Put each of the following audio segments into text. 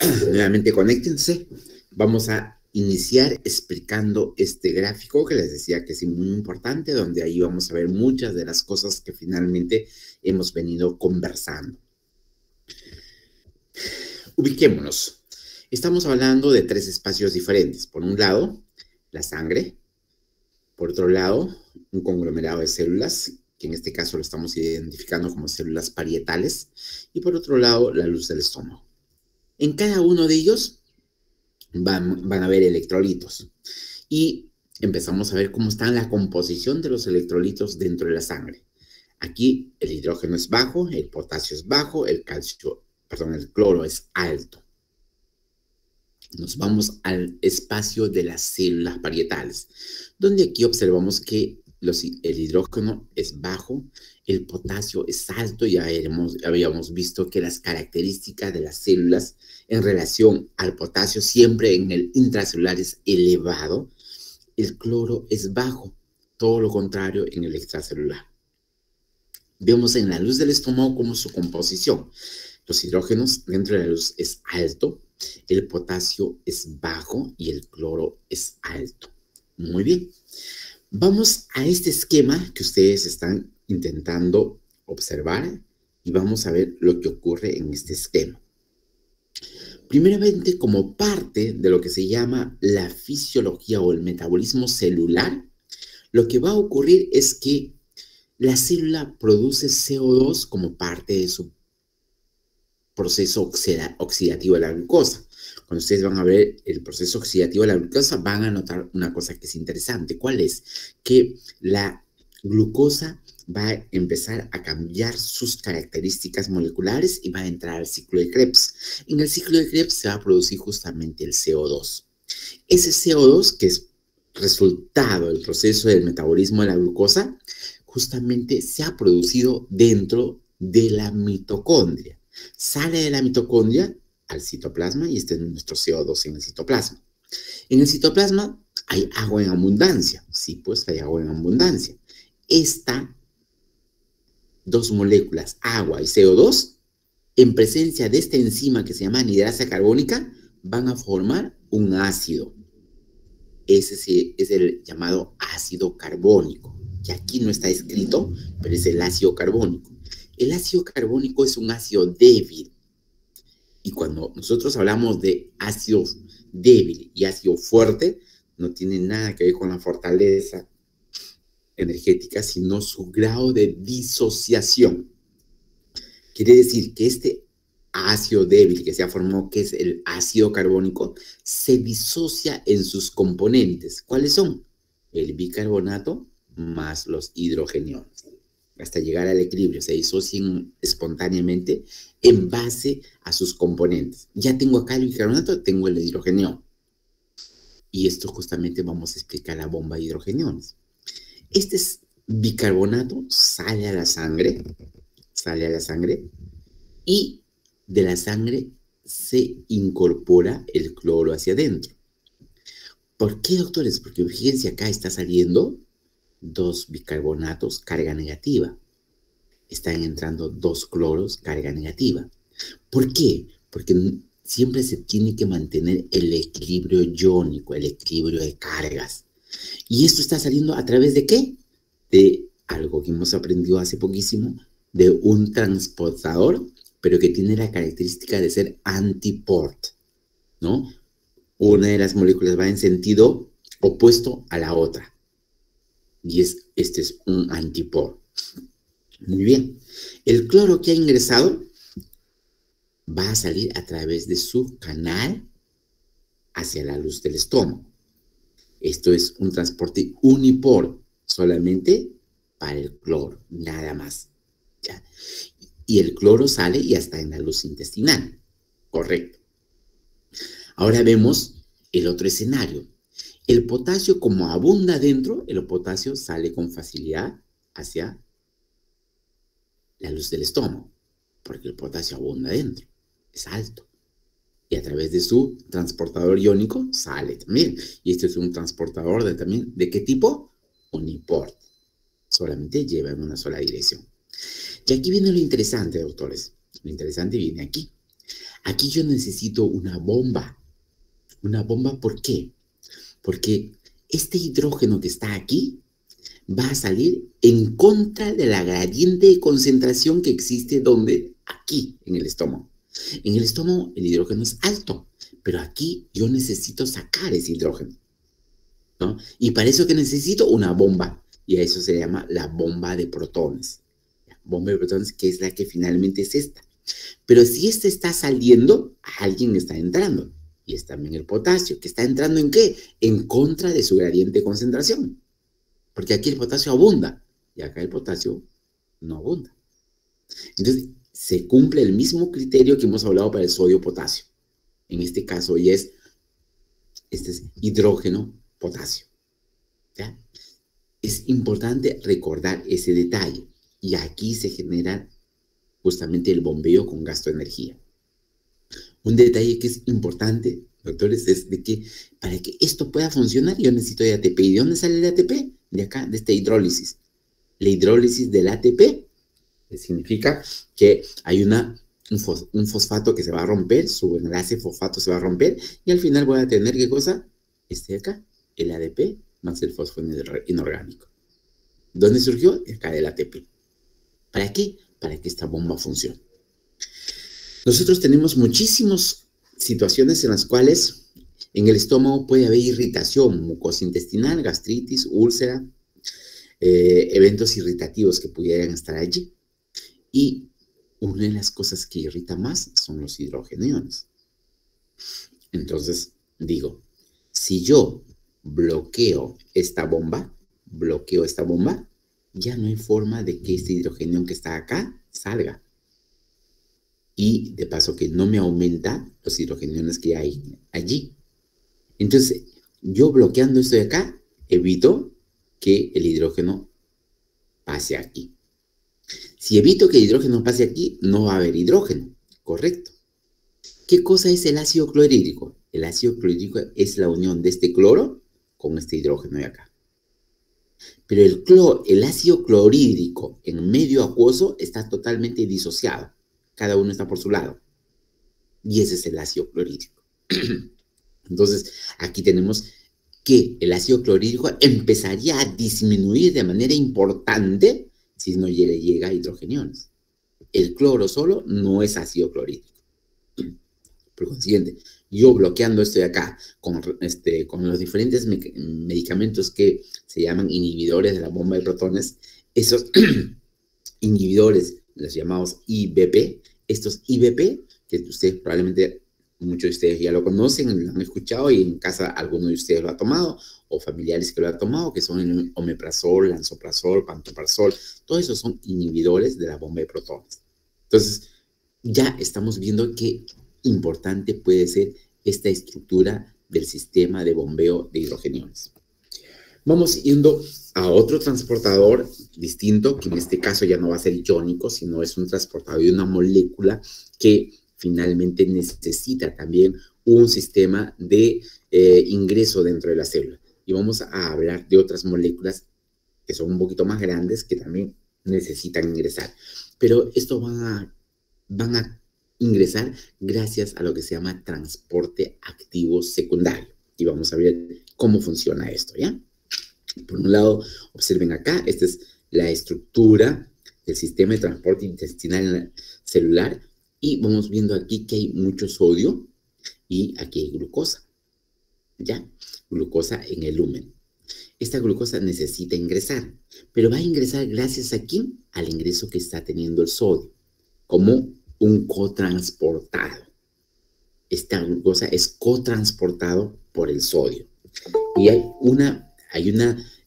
Nuevamente conéctense. Vamos a iniciar explicando este gráfico que les decía que es muy importante, donde ahí vamos a ver muchas de las cosas que finalmente hemos venido conversando. Ubiquémonos. Estamos hablando de tres espacios diferentes. Por un lado, la sangre. Por otro lado, un conglomerado de células, que en este caso lo estamos identificando como células parietales. Y por otro lado, la luz del estómago. En cada uno de ellos van a haber electrolitos. Y empezamos a ver cómo está la composición de los electrolitos dentro de la sangre. Aquí el hidrógeno es bajo, el potasio es bajo, el cloro es alto. Nos vamos al espacio de las células parietales, donde aquí observamos que el hidrógeno es bajo, el potasio es alto. Ya habíamos visto que las características de las células en relación al potasio siempre en el intracelular es elevado. El cloro es bajo, todo lo contrario en el extracelular. Vemos en la luz del estómago como su composición. Los hidrógenos dentro de la luz es alto, el potasio es bajo y el cloro es alto. Muy bien. Vamos a este esquema que ustedes están intentando observar y vamos a ver lo que ocurre en este esquema. Primeramente, como parte de lo que se llama la fisiología o el metabolismo celular, lo que va a ocurrir es que la célula produce CO2 como parte de su proceso oxidativo de la glucosa. Cuando ustedes van a ver el proceso oxidativo de la glucosa, van a notar una cosa que es interesante. ¿Cuál es? Que la glucosa va a empezar a cambiar sus características moleculares y va a entrar al ciclo de Krebs. En el ciclo de Krebs se va a producir justamente el CO2. Ese CO2, que es resultado del proceso del metabolismo de la glucosa, justamente se ha producido dentro de la mitocondria. Sale de la mitocondria al citoplasma y este es nuestro CO2 en el citoplasma. En el citoplasma hay agua en abundancia. Sí, pues hay agua en abundancia. Estas dos moléculas, agua y CO2, en presencia de esta enzima que se llama anidrasa carbónica, van a formar un ácido. Ese es el llamado ácido carbónico, que aquí no está escrito, pero es el ácido carbónico. El ácido carbónico es un ácido débil. Y cuando nosotros hablamos de ácido débil y ácido fuerte, no tiene nada que ver con la fortaleza energética, sino su grado de disociación. Quiere decir que este ácido débil que se ha formado, que es el ácido carbónico, se disocia en sus componentes. ¿Cuáles son? El bicarbonato más los hidrogeniones. Hasta llegar al equilibrio, se disocian espontáneamente en base a sus componentes. Ya tengo acá el bicarbonato, tengo el hidrogenión. Y esto justamente vamos a explicar la bomba de hidrogeniones. Este bicarbonato sale a la sangre y de la sangre se incorpora el cloro hacia adentro. ¿Por qué, doctores? Porque fíjense, acá está saliendo 2 bicarbonatos, carga negativa. Están entrando 2 cloros, carga negativa. ¿Por qué? Porque siempre se tiene que mantener el equilibrio iónico, el equilibrio de cargas. ¿Y esto está saliendo a través de qué? De algo que hemos aprendido hace poquísimo, de un transportador, pero que tiene la característica de ser antiport, ¿no? Una de las moléculas va en sentido opuesto a la otra. Y este es un antiport. Muy bien. El cloro que ha ingresado va a salir a través de su canal hacia la luz del estómago. Esto es un transporte uniport, solamente para el cloro, nada más. ¿Ya? Y el cloro sale y está en la luz intestinal. Correcto. Ahora vemos el otro escenario. El potasio, como abunda dentro, el potasio sale con facilidad hacia la luz del estómago, porque el potasio abunda dentro, es alto. Y a través de su transportador iónico sale también. Y este es un transportador también, ¿de qué tipo? Uniport. Solamente lleva en una sola dirección. Y aquí viene lo interesante, doctores. Lo interesante viene aquí. Aquí yo necesito una bomba. ¿Una bomba por qué? Porque este hidrógeno que está aquí va a salir en contra de la gradiente de concentración que existe donde, aquí, en el estómago. En el estómago el hidrógeno es alto, pero aquí yo necesito sacar ese hidrógeno, ¿no? Y para eso que necesito una bomba, y a eso se llama la bomba de protones. La bomba de protones, que es la que finalmente es esta. Pero si este está saliendo, alguien está entrando. Y es también el potasio, que está entrando ¿en qué? En contra de su gradiente de concentración. Porque aquí el potasio abunda y acá el potasio no abunda. Entonces, se cumple el mismo criterio que hemos hablado para el sodio-potasio. En este caso, y este es hidrógeno-potasio. ¿Ya? Es importante recordar ese detalle. Y aquí se genera justamente el bombeo con gasto de energía. Un detalle que es importante, doctores, es de que para que esto pueda funcionar, yo necesito de ATP. ¿Y de dónde sale el ATP? De acá, de esta hidrólisis. La hidrólisis del ATP significa que hay un fosfato que se va a romper, su enlace fosfato se va a romper, y al final voy a tener, ¿qué cosa? Este de acá, el ADP más el fósforo inorgánico. ¿Dónde surgió? Acá del ATP. ¿Para qué? Para que esta bomba funcione. Nosotros tenemos muchísimas situaciones en las cuales en el estómago puede haber irritación, mucosa intestinal, gastritis, úlcera, eventos irritativos que pudieran estar allí. Y una de las cosas que irrita más son los hidrogeniones. Entonces, digo, si yo bloqueo esta bomba, ya no hay forma de que este hidrogenión que está acá salga. Y de paso que no me aumenta los hidrogeniones que hay allí. Entonces, yo bloqueando esto de acá, evito que el hidrógeno pase aquí. Si evito que el hidrógeno pase aquí, no va a haber hidrógeno, ¿correcto? ¿Qué cosa es el ácido clorhídrico? El ácido clorhídrico es la unión de este cloro con este hidrógeno de acá. Pero el ácido clorhídrico en medio acuoso está totalmente disociado. Cada uno está por su lado. Y ese es el ácido clorhídrico. Entonces, aquí tenemos que el ácido clorhídrico empezaría a disminuir de manera importante si no llega a hidrogeniones. El cloro solo no es ácido clorhídrico. Por consiguiente, yo bloqueando esto de acá con los diferentes medicamentos que se llaman inhibidores de la bomba de protones, esos inhibidores, los llamados IBP, estos IBP, que ustedes probablemente, muchos de ustedes ya lo conocen, lo han escuchado y en casa alguno de ustedes lo ha tomado, o familiares que lo han tomado, que son el omeprazol, lansoprazol, pantoprazol, todos esos son inhibidores de la bomba de protones. Entonces, ya estamos viendo qué importante puede ser esta estructura del sistema de bombeo de hidrogeniones. Vamos yendo a otro transportador distinto, que en este caso ya no va a ser iónico, sino es un transportador de una molécula que finalmente necesita también un sistema de ingreso dentro de la célula. Y vamos a hablar de otras moléculas que son un poquito más grandes que también necesitan ingresar. Pero esto van a ingresar gracias a lo que se llama transporte activo secundario. Y vamos a ver cómo funciona esto, ¿ya? Por un lado, observen acá, esta es la estructura del sistema de transporte intestinal celular y vamos viendo aquí que hay mucho sodio y aquí hay glucosa, ¿ya? Glucosa en el lumen. Esta glucosa necesita ingresar, pero va a ingresar gracias a ¿quién? Al ingreso que está teniendo el sodio, como un cotransportado. Esta glucosa es cotransportado por el sodio. Y hay una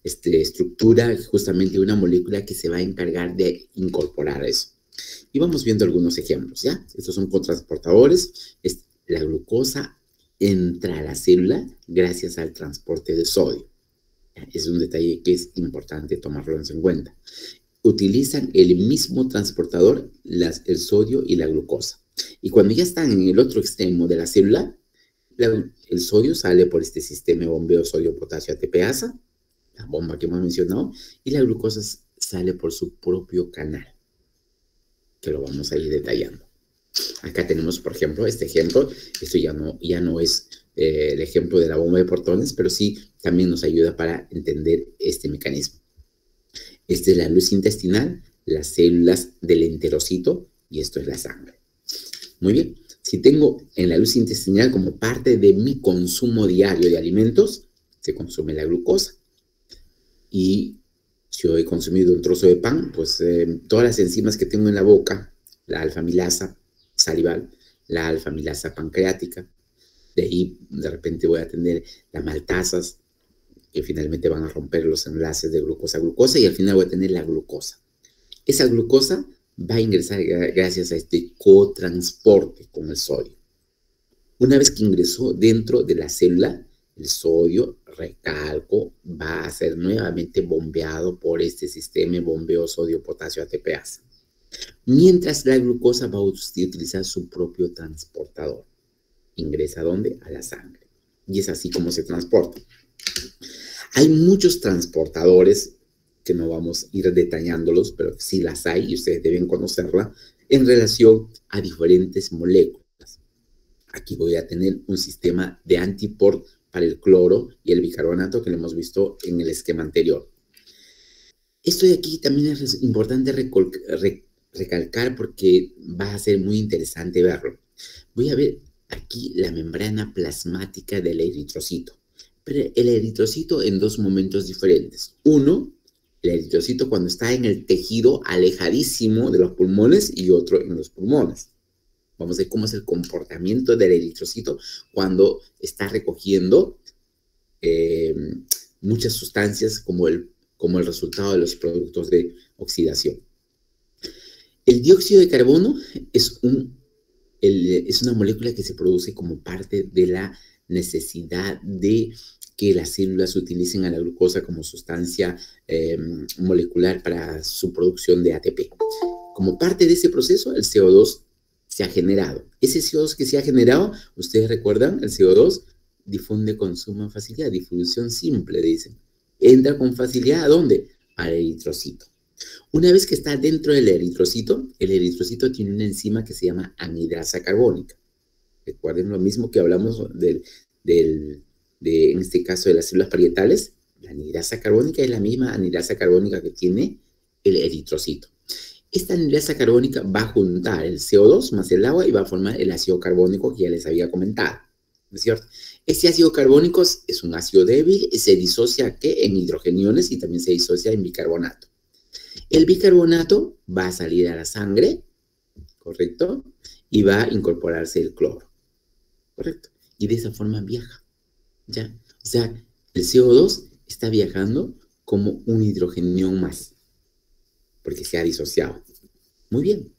estructura, justamente una molécula que se va a encargar de incorporar eso. Y vamos viendo algunos ejemplos, ¿ya? Estos son cotransportadores. La glucosa entra a la célula gracias al transporte de sodio. Es un detalle que es importante tomarlo en cuenta. Utilizan el mismo transportador, el sodio y la glucosa. Y cuando ya están en el otro extremo de la célula, el sodio sale por este sistema de bombeo sodio-potasio ATPasa, la bomba que hemos mencionado, y la glucosa sale por su propio canal, que lo vamos a ir detallando. Acá tenemos, por ejemplo, este ejemplo. Esto ya no es el ejemplo de la bomba de portones, pero sí también nos ayuda para entender este mecanismo. Esta es la luz intestinal, las células del enterocito, y esto es la sangre. Muy bien. Si tengo en la luz intestinal como parte de mi consumo diario de alimentos, se consume la glucosa. Y si yo he consumido un trozo de pan, pues todas las enzimas que tengo en la boca, la alfa-amilasa salival, la alfa-amilasa pancreática, de ahí de repente voy a tener las maltasas, que finalmente van a romper los enlaces de glucosa a glucosa, y al final voy a tener la glucosa. Esa glucosa va a ingresar gracias a este cotransporte con el sodio. Una vez que ingresó dentro de la célula, el sodio, recalco, va a ser nuevamente bombeado por este sistema de bombeo sodio-potasio ATPase. Mientras la glucosa va a utilizar su propio transportador. ¿Ingresa a dónde? A la sangre. Y es así como se transporta. Hay muchos transportadores que no vamos a ir detallándolos, pero sí las hay y ustedes deben conocerla en relación a diferentes moléculas. Aquí voy a tener un sistema de antiport para el cloro y el bicarbonato que lo hemos visto en el esquema anterior. Esto de aquí también es importante recalcar porque va a ser muy interesante verlo. Voy a ver aquí la membrana plasmática del eritrocito. Pero el eritrocito en dos momentos diferentes. Uno, el eritrocito cuando está en el tejido alejadísimo de los pulmones y otro en los pulmones. Vamos a ver cómo es el comportamiento del eritrocito cuando está recogiendo muchas sustancias como el resultado de los productos de oxidación. El dióxido de carbono es una molécula que se produce como parte de la necesidad de que las células utilicen a la glucosa como sustancia molecular para su producción de ATP. Como parte de ese proceso, el CO2 se ha generado. Ese CO2 que se ha generado, ustedes recuerdan, el CO2 difunde con suma facilidad, difusión simple, dicen. Entra con facilidad, ¿a dónde? Al eritrocito. Una vez que está dentro del eritrocito, el eritrocito tiene una enzima que se llama anidrasa carbónica. Recuerden lo mismo que hablamos en este caso de las células parietales. La anidrasa carbónica es la misma anidrasa carbónica que tiene el eritrocito. Esta anidrasa carbónica va a juntar el CO2 más el agua y va a formar el ácido carbónico que ya les había comentado, ¿no es cierto? Este ácido carbónico es un ácido débil y se disocia en hidrogeniones y también se disocia en bicarbonato. El bicarbonato va a salir a la sangre, ¿correcto? Y va a incorporarse el cloro, ¿correcto? Y de esa forma viaja, ¿ya? O sea, el CO2 está viajando como un hidrogenión más, porque se ha disociado. Muy bien.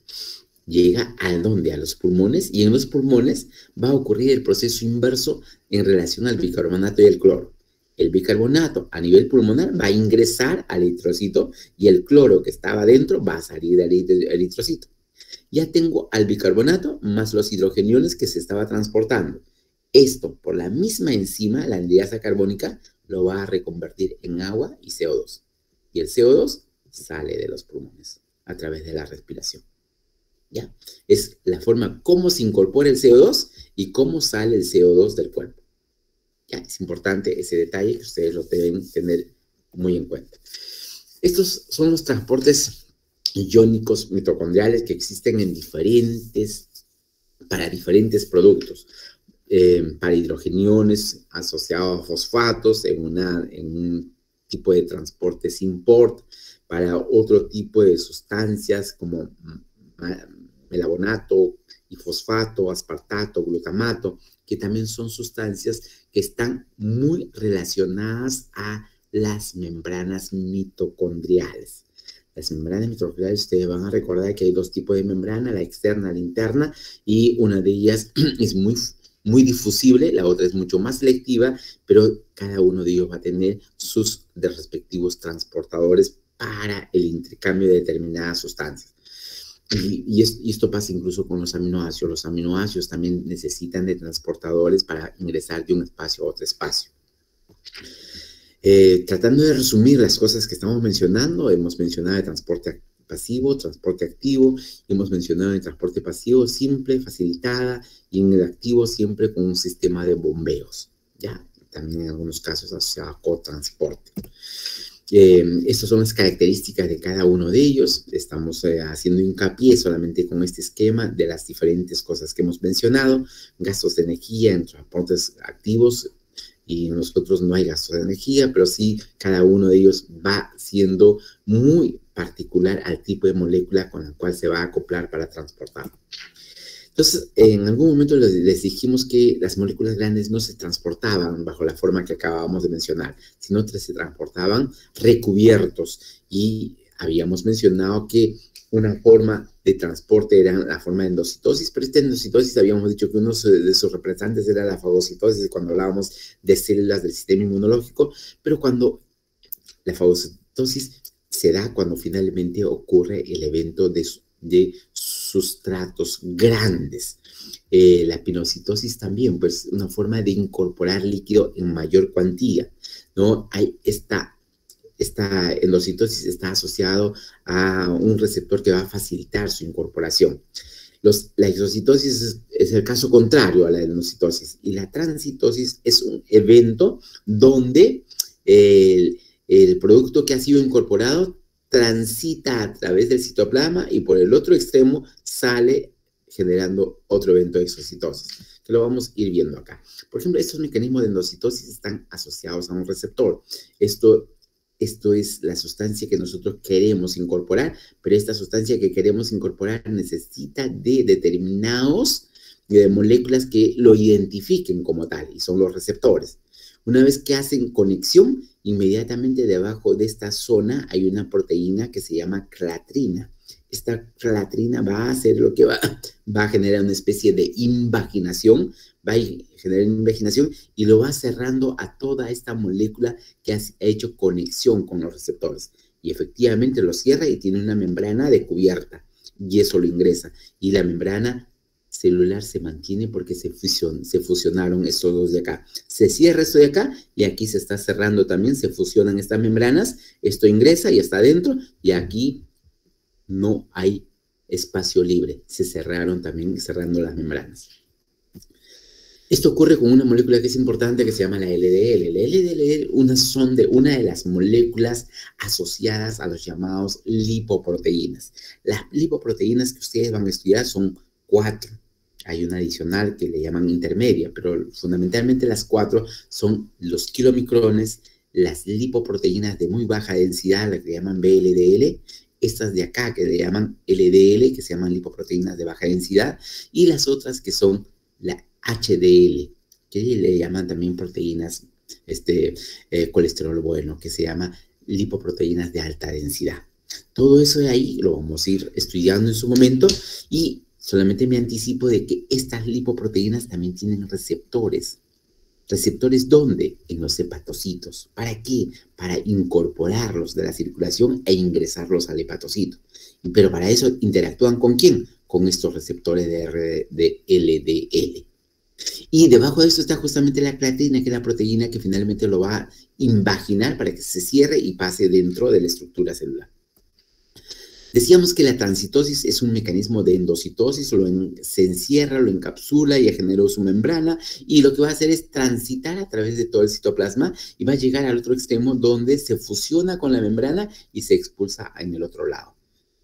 Llega a dónde? A los pulmones, y en los pulmones va a ocurrir el proceso inverso en relación al bicarbonato y el cloro. El bicarbonato a nivel pulmonar va a ingresar al eritrocito y el cloro que estaba dentro va a salir del eritrocito. Ya tengo al bicarbonato más los hidrogeniones que se estaba transportando. Esto, por la misma enzima, la anidrasa carbónica, lo va a reconvertir en agua y CO2. Y el CO2 sale de los pulmones a través de la respiración. ¿Ya? Es la forma como se incorpora el CO2 y cómo sale el CO2 del cuerpo. ¿Ya? Es importante ese detalle que ustedes lo deben tener muy en cuenta. Estos son los transportes iónicos mitocondriales que existen para diferentes productos. Para hidrogeniones asociados a fosfatos en un tipo de transporte sin port, para otro tipo de sustancias como melabonato y fosfato, aspartato, glutamato, que también son sustancias que están muy relacionadas a las membranas mitocondriales. Las membranas mitocondriales, ustedes van a recordar que hay dos tipos de membrana, la externa y la interna, y una de ellas es muy difusible, la otra es mucho más selectiva, pero cada uno de ellos va a tener sus respectivos transportadores para el intercambio de determinadas sustancias. Y esto pasa incluso con los aminoácidos. Los aminoácidos también necesitan de transportadores para ingresar de un espacio a otro espacio. Tratando de resumir las cosas que estamos mencionando, hemos mencionado el transporte pasivo, transporte activo. Hemos mencionado el transporte pasivo simple, facilitada, y en el activo siempre con un sistema de bombeos, ¿ya? También en algunos casos asociado a cotransporte. Estas son las características de cada uno de ellos. Estamos haciendo hincapié solamente con este esquema de las diferentes cosas que hemos mencionado. Gastos de energía en transportes activos, y en nosotros no hay gastos de energía, pero sí cada uno de ellos va siendo muy particular al tipo de molécula con la cual se va a acoplar para transportar. Entonces, en algún momento les dijimos que las moléculas grandes no se transportaban bajo la forma que acabábamos de mencionar, sino que se transportaban recubiertos. Y habíamos mencionado que una forma de transporte era la forma de endocitosis, pero esta endocitosis habíamos dicho que uno de sus representantes era la fagocitosis cuando hablábamos de células del sistema inmunológico, pero cuando la fagocitosis se da cuando finalmente ocurre el evento de sustratos grandes. La pinocitosis también, pues una forma de incorporar líquido en mayor cuantía, ¿no? Hay esta endocitosis está asociado a un receptor que va a facilitar su incorporación. La exocitosis es el caso contrario a la endocitosis, y la transitosis es un evento donde el producto que ha sido incorporado transita a través del citoplasma y por el otro extremo sale generando otro evento de exocitosis, que lo vamos a ir viendo acá. Por ejemplo, estos mecanismos de endocitosis están asociados a un receptor. Esto es la sustancia que nosotros queremos incorporar, pero esta sustancia que queremos incorporar necesita de determinados moléculas que lo identifiquen como tal, y son los receptores. Una vez que hacen conexión, inmediatamente debajo de esta zona hay una proteína que se llama clatrina. Esta clatrina va a hacer lo que va a generar una especie de invaginación, va a generar invaginación y lo va cerrando a toda esta molécula que ha hecho conexión con los receptores. Y efectivamente lo cierra y tiene una membrana de cubierta, y eso lo ingresa. Y la membrana celular se mantiene porque se fusionaron estos dos de acá. Se cierra esto de acá y aquí se está cerrando también, se fusionan estas membranas, esto ingresa y está adentro, y aquí no hay espacio libre, se cerraron también cerrando las membranas. Esto ocurre con una molécula que es importante que se llama la LDL. La LDL una de las moléculas asociadas a los llamados lipoproteínas. Las lipoproteínas que ustedes van a estudiar son 4. Hay una adicional que le llaman intermedia, pero fundamentalmente las 4 son los kilomicrones, las lipoproteínas de muy baja densidad, las que le llaman VLDL, estas de acá que le llaman LDL, que se llaman lipoproteínas de baja densidad, y las otras que son la HDL, que le llaman también proteínas, colesterol bueno, que se llama lipoproteínas de alta densidad. Todo eso de ahí lo vamos a ir estudiando en su momento, y solamente me anticipo de que estas lipoproteínas también tienen receptores. ¿Receptores dónde? En los hepatocitos. ¿Para qué? Para incorporarlos de la circulación e ingresarlos al hepatocito. Pero para eso interactúan ¿con quién? Con estos receptores de LDL. Y debajo de esto está justamente la clatrina, que es la proteína que finalmente lo va a invaginar para que se cierre y pase dentro de la estructura celular. Decíamos que la transitosis es un mecanismo de endocitosis, se encierra, lo encapsula, ya generó su membrana, y lo que va a hacer es transitar a través de todo el citoplasma y va a llegar al otro extremo donde se fusiona con la membrana y se expulsa en el otro lado.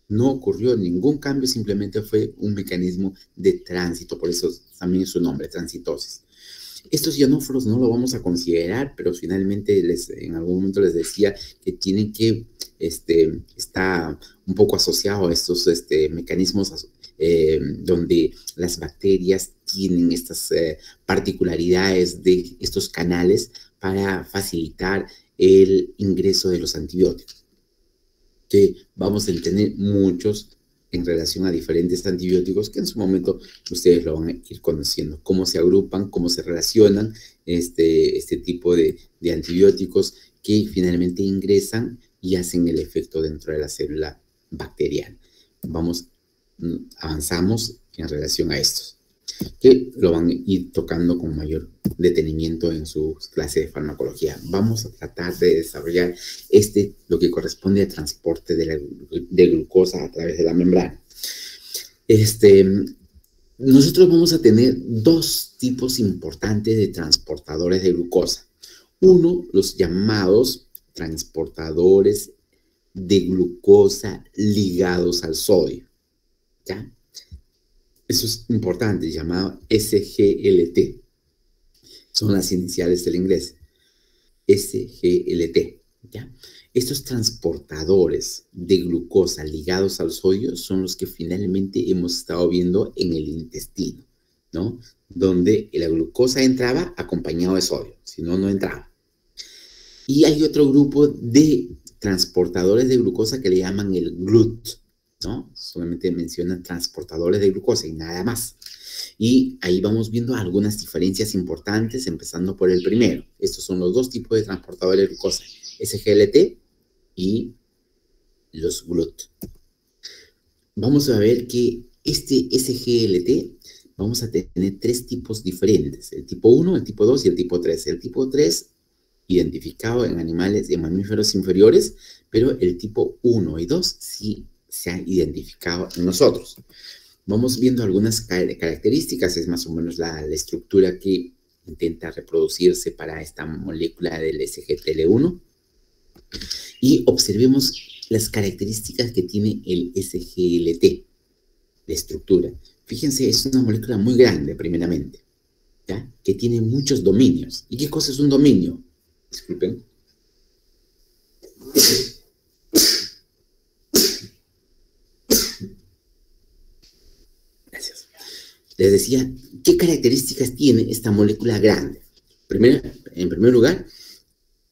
No ocurrió ningún cambio, simplemente fue un mecanismo de tránsito, por eso también es su nombre, transitosis. Estos ionóforos no lo vamos a considerar, pero finalmente en algún momento les decía que tienen que, está un poco asociado a estos mecanismos donde las bacterias tienen estas particularidades de estos canales para facilitar el ingreso de los antibióticos, que vamos a tener muchos en relación a diferentes antibióticos que en su momento ustedes lo van a ir conociendo, cómo se agrupan, cómo se relacionan este tipo de antibióticos que finalmente ingresan y hacen el efecto dentro de la célula bacteriana. Avanzamos en relación a estos. que lo van a ir tocando con mayor detenimiento en su clase de farmacología. Vamos a tratar de desarrollar lo que corresponde al transporte de glucosa a través de la membrana. Nosotros vamos a tener dos tipos importantes de transportadores de glucosa. Uno, los llamados transportadores de glucosa ligados al sodio, ¿ya? Eso es importante, llamado SGLT. Son las iniciales del inglés. SGLT, ¿ya? Estos transportadores de glucosa ligados al sodio son los que finalmente hemos estado viendo en el intestino, ¿no? Donde la glucosa entraba acompañado de sodio, si no, no entraba. Y hay otro grupo de transportadores de glucosa que le llaman el GLUT, ¿no? Solamente mencionan transportadores de glucosa y nada más. Y ahí vamos viendo algunas diferencias importantes, empezando por el primero. Estos son los dos tipos de transportadores de glucosa, SGLT y los GLUT. Vamos a ver que este SGLT vamos a tener tres tipos diferentes, el tipo 1, el tipo 2 y el tipo 3. El tipo 3 identificado en animales, en mamíferos inferiores, pero el tipo 1 y 2 sí se han identificado en nosotros. Vamos viendo algunas características, es más o menos la estructura que intenta reproducirse para esta molécula del SGTL1. Y observemos las características que tiene el SGLT, la estructura. Fíjense, es una molécula muy grande, primeramente, ¿ya? Que tiene muchos dominios. ¿Y qué cosa es un dominio? Disculpen. Gracias. Les decía, ¿qué características tiene esta molécula grande? En primer lugar,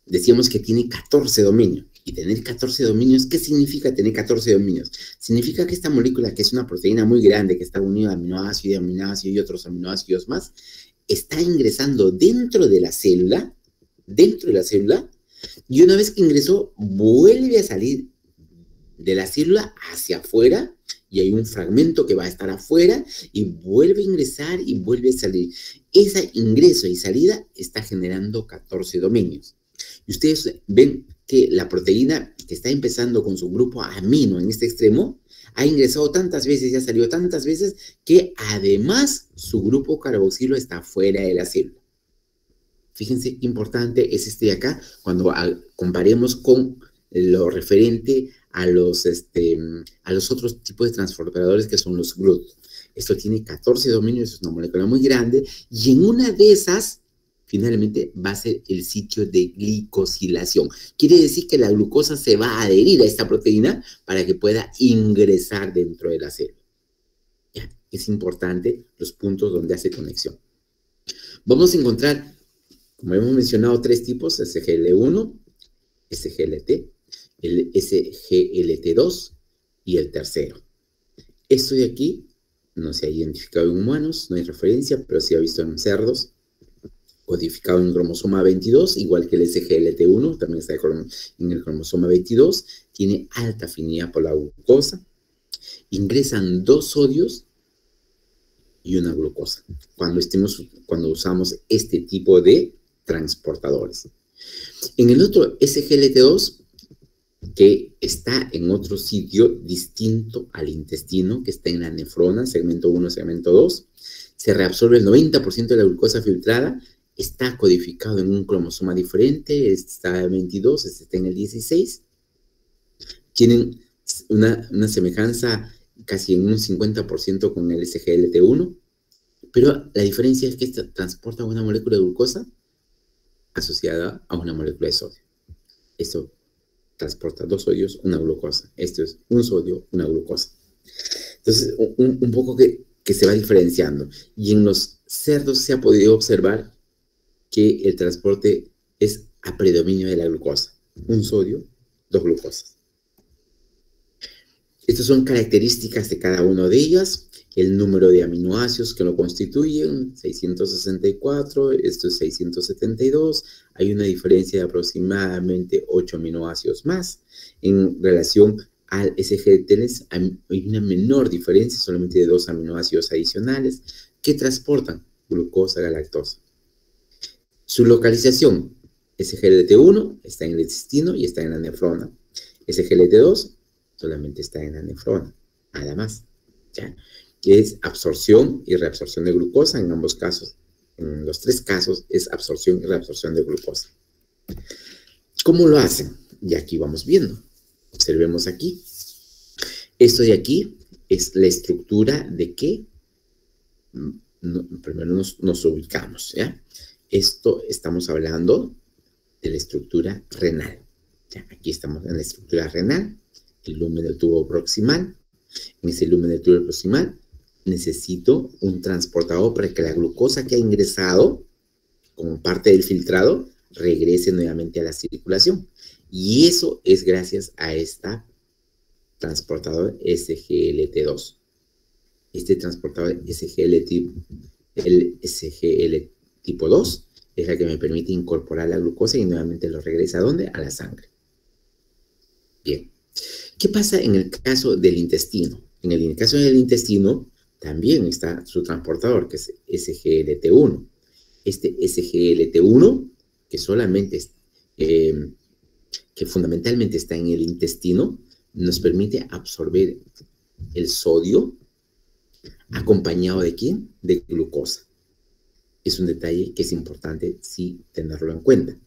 decíamos que tiene 14 dominios. Y tener 14 dominios, ¿qué significa tener 14 dominios? Significa que esta molécula, que es una proteína muy grande, que está unida a aminoácido y otros aminoácidos más, está ingresando dentro de la célula, y una vez que ingresó, vuelve a salir de la célula hacia afuera, y hay un fragmento que va a estar afuera, y vuelve a ingresar y vuelve a salir. Ese ingreso y salida está generando 14 dominios. Y ustedes ven que la proteína que está empezando con su grupo amino en este extremo, ha ingresado tantas veces y ha salido tantas veces que además su grupo carboxilo está fuera de la célula. Fíjense qué importante es de acá cuando comparemos con lo referente a los otros tipos de transportadores que son los GLUT. Esto tiene 14 dominios, es una molécula muy grande, y en una de esas finalmente va a ser el sitio de glicosilación. Quiere decir que la glucosa se va a adherir a esta proteína para que pueda ingresar dentro de la célula. ¿Ya? Es importante los puntos donde hace conexión. Vamos a encontrar, como hemos mencionado, tres tipos, SGL1, SGLT, el SGLT2 y el tercero. Esto de aquí no se ha identificado en humanos, no hay referencia, pero se ha visto en cerdos, codificado en el cromosoma 22, igual que el SGLT1, también está en el cromosoma 22, tiene alta afinidad por la glucosa, ingresan 2 sodios y una glucosa, cuando usamos este tipo de transportadores. En el otro SGLT2, que está en otro sitio distinto al intestino, que está en la nefrona, segmento 1, segmento 2, se reabsorbe el 90% de la glucosa filtrada, está codificado en un cromosoma diferente, este está en el 22, este está en el 16, tienen una semejanza casi en un 50% con el SGLT1, pero la diferencia es que esta transporta una molécula de glucosa asociada a una molécula de sodio. Esto transporta 2 sodios, una glucosa. Esto es un sodio, una glucosa. Entonces, un poco que se va diferenciando. Y en los cerdos se ha podido observar que el transporte es a predominio de la glucosa. Un sodio, 2 glucosas. Estas son características de cada una de ellas. El número de aminoácidos que lo constituyen, 664, esto es 672. Hay una diferencia de aproximadamente 8 aminoácidos más. En relación al SGLT, hay una menor diferencia, solamente de 2 aminoácidos adicionales. ¿Qué transportan? Glucosa, galactosa. Su localización, SGLT1 está en el intestino y está en la nefrona. SGLT2 solamente está en la nefrona, nada más, ¿ya? Que es absorción y reabsorción de glucosa en ambos casos. En los tres casos es absorción y reabsorción de glucosa. ¿Cómo lo hacen? Y aquí vamos viendo. Observemos aquí. Esto de aquí es la estructura de qué. Primero nos ubicamos, ¿ya? Esto estamos hablando de la estructura renal. ¿Ya? Aquí estamos en la estructura renal, el lumen del tubo proximal. En ese lumen del tubo proximal necesito un transportador para que la glucosa que ha ingresado como parte del filtrado regrese nuevamente a la circulación. Y eso es gracias a esta transportador SGLT2. Este transportador el SGL tipo 2 es la que me permite incorporar la glucosa y nuevamente lo regresa ¿a dónde? A la sangre. Bien. ¿Qué pasa en el caso del intestino? En el caso del intestino también está su transportador, que es SGLT1. Este SGLT1, que solamente que fundamentalmente está en el intestino, nos permite absorber el sodio acompañado ¿de quién? De glucosa. Es un detalle que es importante sí tenerlo en cuenta.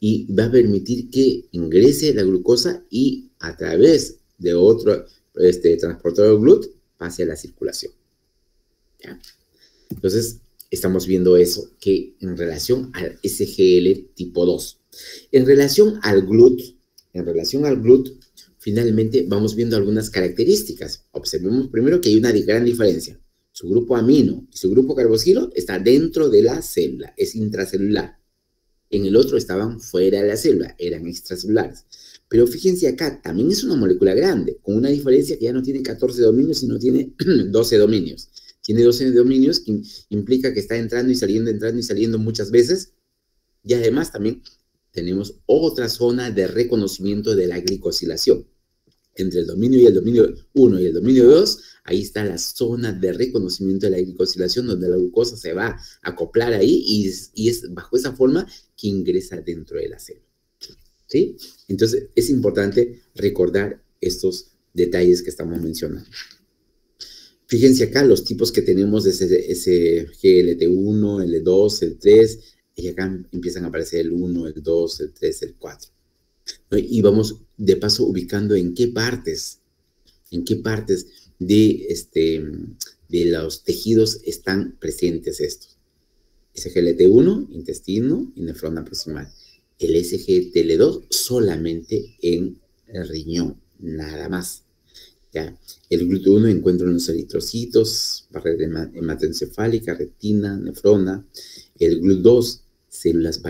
Y va a permitir que ingrese la glucosa y a través de otro transportador GLUT pase a la circulación. ¿Ya? Entonces, estamos viendo eso que en relación al SGL tipo 2. En relación al GLUT, finalmente vamos viendo algunas características. Observemos primero que hay una gran diferencia. Su grupo amino y su grupo carboxilo está dentro de la célula, es intracelular. En el otro estaban fuera de la célula, eran extracelulares. Pero fíjense acá, también es una molécula grande, con una diferencia que ya no tiene 14 dominios, sino tiene 12 dominios. Tiene 12 dominios, que implica que está entrando y saliendo muchas veces. Y además también tenemos otra zona de reconocimiento de la glicosilación. Entre el dominio y el dominio 1 y el dominio 2, ahí está la zona de reconocimiento de la glicosilación, donde la glucosa se va a acoplar ahí y es bajo esa forma que ingresa dentro de la célula. ¿Sí? Entonces, es importante recordar estos detalles que estamos mencionando. Fíjense acá los tipos que tenemos de ese GLT1, el 2, el 3, y acá empiezan a aparecer el 1, el 2, el 3, el 4. Y vamos de paso ubicando en qué partes de los tejidos están presentes estos. SGLT1, intestino y nefrona proximal. El SGTL2 solamente en el riñón, nada más. ¿Ya? El GLUT1 encuentra en los eritrocitos, barrera hematoencefálica, retina, nefrona. El GLUT2, células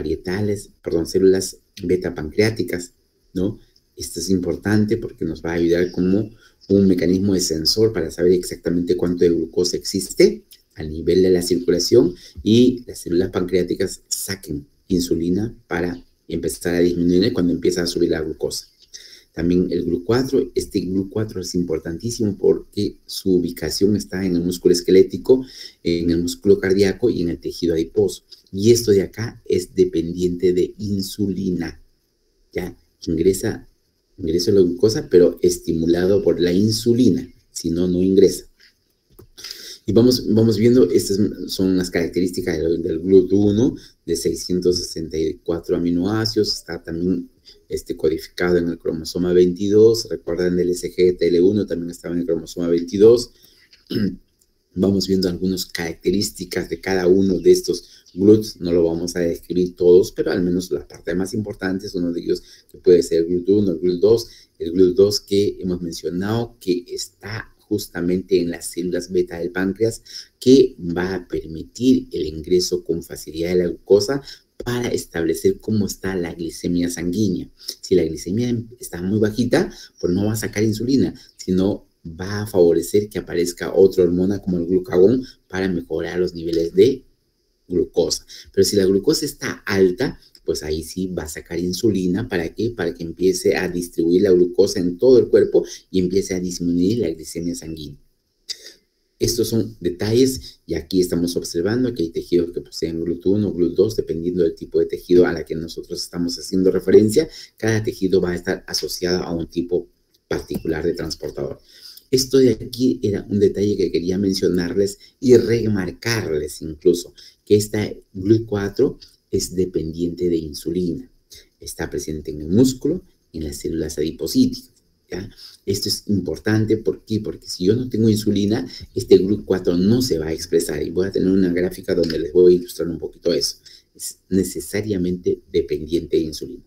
células beta pancreáticas, ¿no? Esto es importante porque nos va a ayudar como un mecanismo de sensor para saber exactamente cuánto de glucosa existe a nivel de la circulación y las células pancreáticas saquen insulina para empezar a disminuir cuando empieza a subir la glucosa. También el GLUT4, este GLUT4 es importantísimo porque su ubicación está en el músculo esquelético, en el músculo cardíaco y en el tejido adiposo. Y esto de acá es dependiente de insulina. Ya ingresa la glucosa, pero estimulado por la insulina, si no, no ingresa. Y vamos viendo, estas son las características del GLUT1, de 664 aminoácidos, está también codificado en el cromosoma 22, recuerdan del SGTL1, también estaba en el cromosoma 22. Vamos viendo algunas características de cada uno de estos GLUTs, no lo vamos a describir todos, pero al menos la parte más importante es uno de ellos que puede ser el GLUT1, el GLUT2 que hemos mencionado que está justamente en las células beta del páncreas, que va a permitir el ingreso con facilidad de la glucosa para establecer cómo está la glicemia sanguínea. Si la glicemia está muy bajita, pues no va a sacar insulina, sino va a favorecer que aparezca otra hormona como el glucagón para mejorar los niveles de glucosa. Pero si la glucosa está alta, pues ahí sí va a sacar insulina. ¿Para qué? Para que empiece a distribuir la glucosa en todo el cuerpo y empiece a disminuir la glicemia sanguínea. Estos son detalles y aquí estamos observando que hay tejidos que poseen GLUT1 o GLUT2, dependiendo del tipo de tejido a la que nosotros estamos haciendo referencia. Cada tejido va a estar asociado a un tipo particular de transportador. Esto de aquí era un detalle que quería mencionarles y remarcarles incluso, que esta GLUT4 es dependiente de insulina. Está presente en el músculo, en las células adipocíticas, ¿ya? Esto es importante, ¿por qué? Porque si yo no tengo insulina, este GLUT4 no se va a expresar. Y voy a tener una gráfica donde les voy a ilustrar un poquito eso. Es necesariamente dependiente de insulina.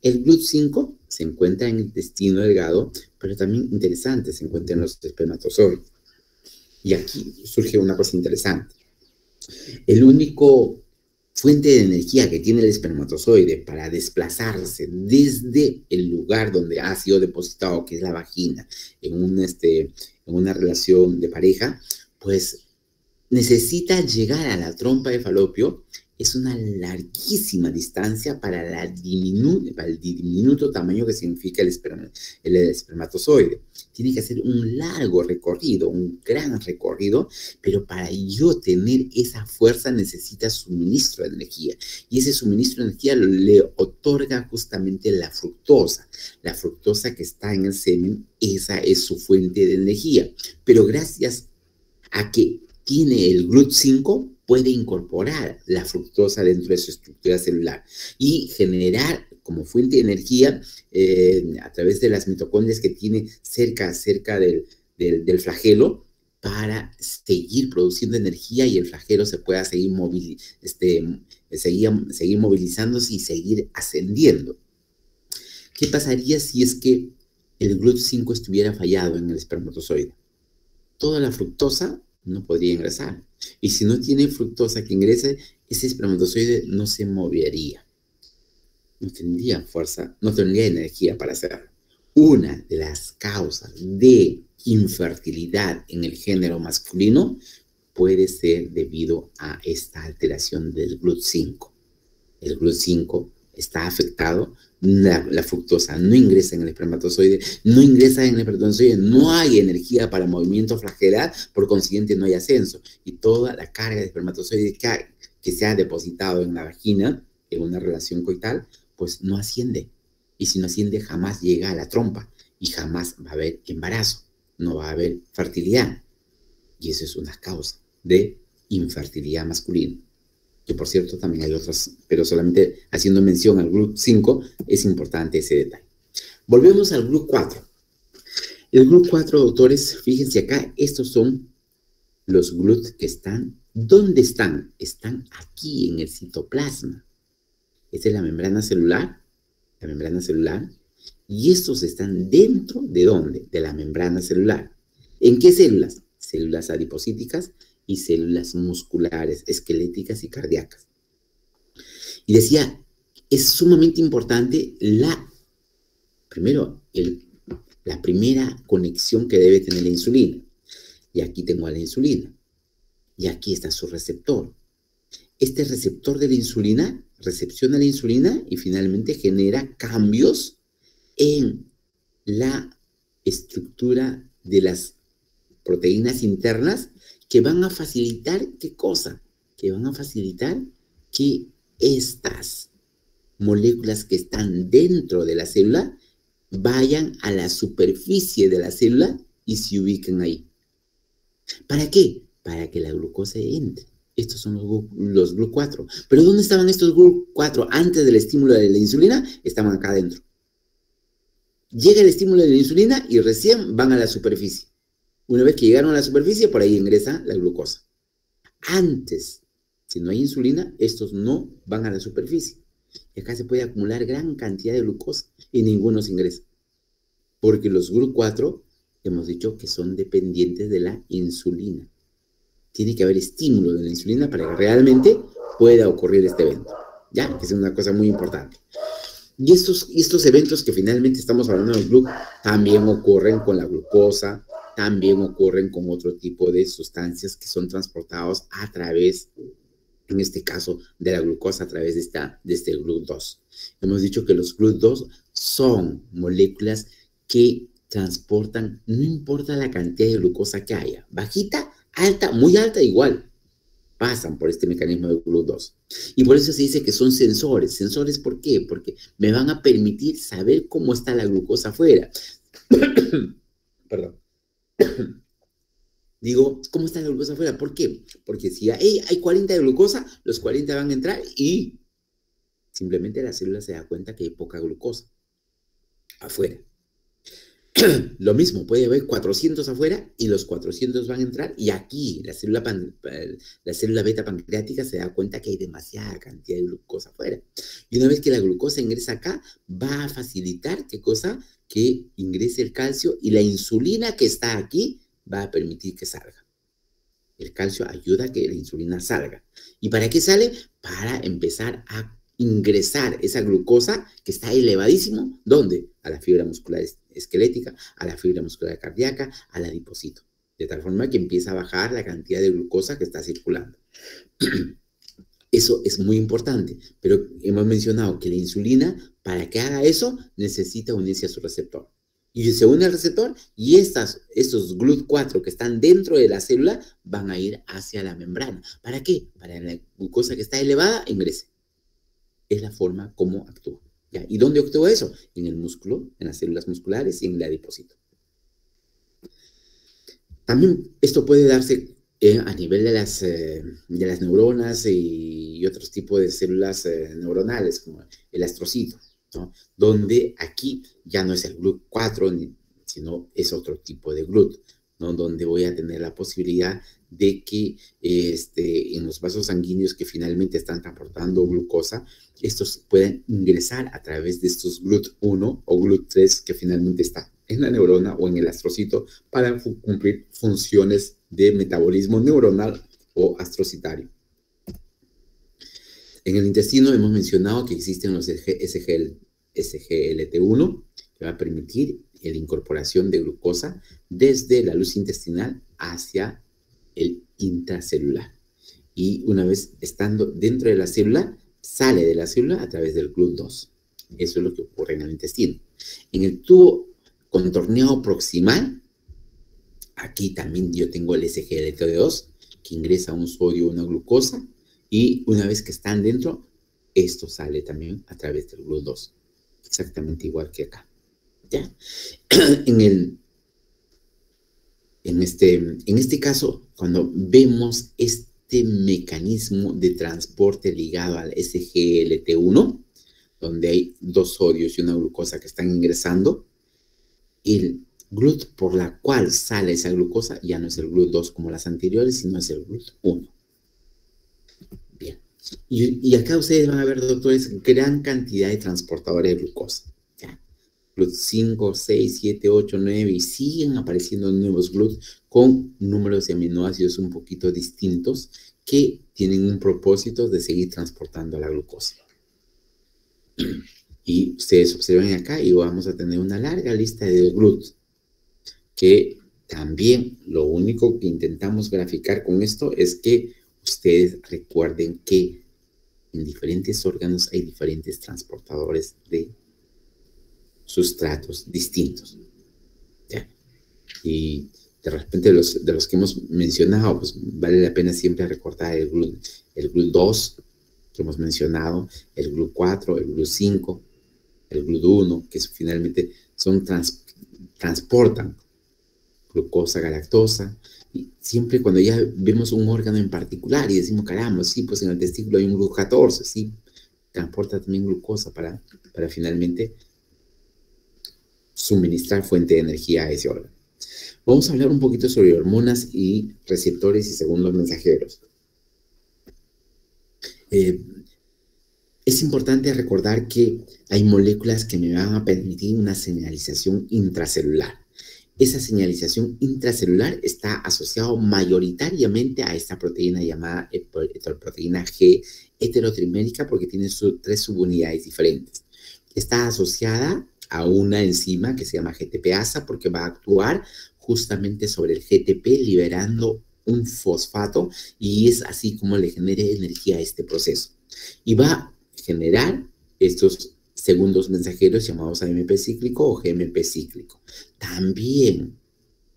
El GLUT5 se encuentra en el intestino delgado, pero también interesante, se encuentra en los espermatozoides. Y aquí surge una cosa interesante. El único fuente de energía que tiene el espermatozoide para desplazarse desde el lugar donde ha sido depositado, que es la vagina, en una relación de pareja, pues necesita llegar a la trompa de Falopio. Es una larguísima distancia para el diminuto tamaño que significa el espermatozoide. Tiene que hacer un largo recorrido, un gran recorrido, pero para yo tener esa fuerza necesita suministro de energía. Y ese suministro de energía le otorga justamente la fructosa. La fructosa que está en el semen, esa es su fuente de energía. Pero gracias a que tiene el GLUT5, puede incorporar la fructosa dentro de su estructura celular y generar como fuente de energía a través de las mitocondrias que tiene cerca del flagelo para seguir produciendo energía y el flagelo se pueda seguir movilizándose y seguir ascendiendo. ¿Qué pasaría si es que el GLUT5 estuviera fallado en el espermatozoide? Toda la fructosa no podría ingresar. Y si no tiene fructosa que ingrese, ese espermatozoide no se movería. No tendría fuerza, no tendría energía para hacerlo. Una de las causas de infertilidad en el género masculino puede ser debido a esta alteración del GLUT5. El GLUT5 está afectado, la fructosa no ingresa en el espermatozoide, no hay energía para el movimiento flagelar, por consiguiente no hay ascenso, y toda la carga de espermatozoide que se ha depositado en la vagina, en una relación coital, pues no asciende, y si no asciende jamás llega a la trompa, y jamás va a haber embarazo, no va a haber fertilidad, y eso es una causa de infertilidad masculina. Que por cierto también hay otras, pero solamente haciendo mención al GLUT5 es importante ese detalle. Volvemos al GLUT4. El GLUT4, doctores, fíjense acá, estos son los GLUT que están, ¿dónde están? Están aquí en el citoplasma. Esta es la membrana celular, y estos están dentro ¿de dónde? De la membrana celular. ¿En qué células? Células adipocíticas y células musculares, esqueléticas y cardíacas. Y decía, es sumamente importante la primera conexión que debe tener la insulina. Y aquí tengo a la insulina. Y aquí está su receptor. Este receptor de la insulina recepciona la insulina y finalmente genera cambios en la estructura de las proteínas internas que van a facilitar, ¿qué cosa? Que van a facilitar que estas moléculas que están dentro de la célula vayan a la superficie de la célula y se ubiquen ahí. ¿Para qué? Para que la glucosa entre. Estos son los GLUT4. ¿Pero dónde estaban estos GLUT4 antes del estímulo de la insulina? Estaban acá adentro. Llega el estímulo de la insulina y recién van a la superficie. Una vez que llegaron a la superficie, por ahí ingresa la glucosa. Antes, si no hay insulina, estos no van a la superficie. Y acá se puede acumular gran cantidad de glucosa y ninguno se ingresa. Porque los GLUT4 hemos dicho que son dependientes de la insulina. Tiene que haber estímulo de la insulina para que realmente pueda ocurrir este evento. ¿Ya? Que es una cosa muy importante. Y estos eventos que finalmente estamos hablando del GLUT también ocurren con la glucosa, también ocurren con otro tipo de sustancias que son transportados a través, en este caso, de la glucosa a través de este GLUT2. Hemos dicho que los GLUT2 son moléculas que transportan, no importa la cantidad de glucosa que haya, bajita, alta, muy alta, igual pasan por este mecanismo de GLUT2. Y por eso se dice que son sensores. ¿Sensores por qué? Porque me van a permitir saber cómo está la glucosa afuera. Perdón. Digo, ¿cómo está la glucosa afuera? ¿Por qué? Porque si hay 40 de glucosa, los 40 van a entrar y simplemente la célula se da cuenta que hay poca glucosa afuera. Lo mismo, puede haber 400 afuera y los 400 van a entrar y aquí la célula beta pancreática se da cuenta que hay demasiada cantidad de glucosa afuera. Y una vez que la glucosa ingresa acá, va a facilitar, ¿qué cosa? Que ingrese el calcio y la insulina que está aquí va a permitir que salga. El calcio ayuda a que la insulina salga. ¿Y para qué sale? Para empezar a ingresar esa glucosa que está elevadísimo, ¿dónde? A la fibra muscular esquelética, a la fibra muscular cardíaca, al adipocito. De tal forma que empieza a bajar la cantidad de glucosa que está circulando. Eso es muy importante, pero hemos mencionado que la insulina, para que haga eso, necesita unirse a su receptor. Y se une al receptor y estos GLUT4 que están dentro de la célula van a ir hacia la membrana. ¿Para qué? Para que la glucosa que está elevada ingrese. Es la forma como actúa. ¿Ya? ¿Y dónde actúa eso? En el músculo, en las células musculares y en el adipocito. También esto puede darse a nivel de las neuronas y otros tipos de células neuronales, como el astrocito, ¿no? Donde aquí ya no es el GLUT4, sino es otro tipo de GLUT, ¿no? Donde voy a tener la posibilidad de que en los vasos sanguíneos que finalmente están transportando glucosa, estos pueden ingresar a través de estos GLUT1 o GLUT3 que finalmente están en la neurona o en el astrocito para cumplir funciones de metabolismo neuronal o astrocitario. En el intestino hemos mencionado que existen los SGLT1 que va a permitir la incorporación de glucosa desde la luz intestinal hacia el intracelular. Y una vez estando dentro de la célula, sale de la célula a través del GLUT2. Eso es lo que ocurre en el intestino. En el tubo contorneado proximal, aquí también yo tengo el SGLT2 que ingresa un sodio o una glucosa y una vez que están dentro, esto sale también a través del GLUT2. Exactamente igual que acá. ¿Ya? En este caso, cuando vemos este mecanismo de transporte ligado al SGLT1, donde hay dos sodios y una glucosa que están ingresando, el GLUT por la cual sale esa glucosa ya no es el GLUT2 como las anteriores, sino es el GLUT1. Bien. Y acá ustedes van a ver, doctores, gran cantidad de transportadores de glucosa. ¿Ya? GLUT5, 6, 7, 8, 9 y siguen apareciendo nuevos GLUT con números de aminoácidos un poquito distintos que tienen un propósito de seguir transportando la glucosa. Y ustedes observen acá y vamos a tener una larga lista de GLUT que también lo único que intentamos graficar con esto es que ustedes recuerden que en diferentes órganos hay diferentes transportadores de sustratos distintos. ¿Ya? Y de repente de los que hemos mencionado, pues vale la pena siempre recordar el GLUT2 que hemos mencionado, el GLUT4, el GLUT5, el GLUT1, que finalmente transportan glucosa, galactosa, y siempre cuando ya vemos un órgano en particular y decimos, caramba, sí, pues en el testículo hay un GLUT14, sí, transporta también glucosa para finalmente suministrar fuente de energía a ese órgano. Vamos a hablar un poquito sobre hormonas y receptores y segundos mensajeros. Es importante recordar que hay moléculas que me van a permitir una señalización intracelular. Esa señalización intracelular está asociada mayoritariamente a esta proteína llamada proteína G heterotrimérica porque tiene tres subunidades diferentes. Está asociada a una enzima que se llama GTPasa porque va a actuar justamente sobre el GTP liberando un fosfato y es así como le genere energía a este proceso. Y va a generar estos segundos mensajeros llamados AMP cíclico o GMP cíclico. También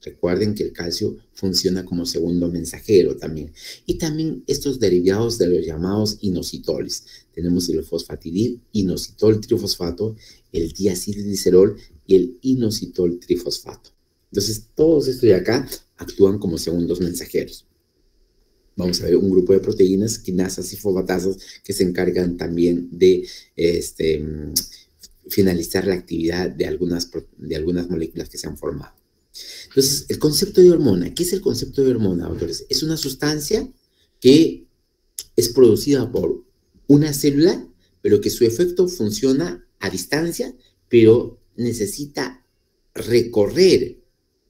Recuerden que el calcio funciona como segundo mensajero también. Y también estos derivados de los llamados inositoles. Tenemos el fosfatidil, inositol trifosfato, el diacilglicerol y el inositol trifosfato. Entonces, todos estos de acá actúan como segundos mensajeros. Vamos a ver un grupo de proteínas, quinasas y fosfatasas, que se encargan también de finalizar la actividad de algunas moléculas que se han formado. Entonces, el concepto de hormona. ¿Qué es el concepto de hormona, doctores? Es una sustancia que es producida por una célula, pero que su efecto funciona a distancia, pero necesita recorrer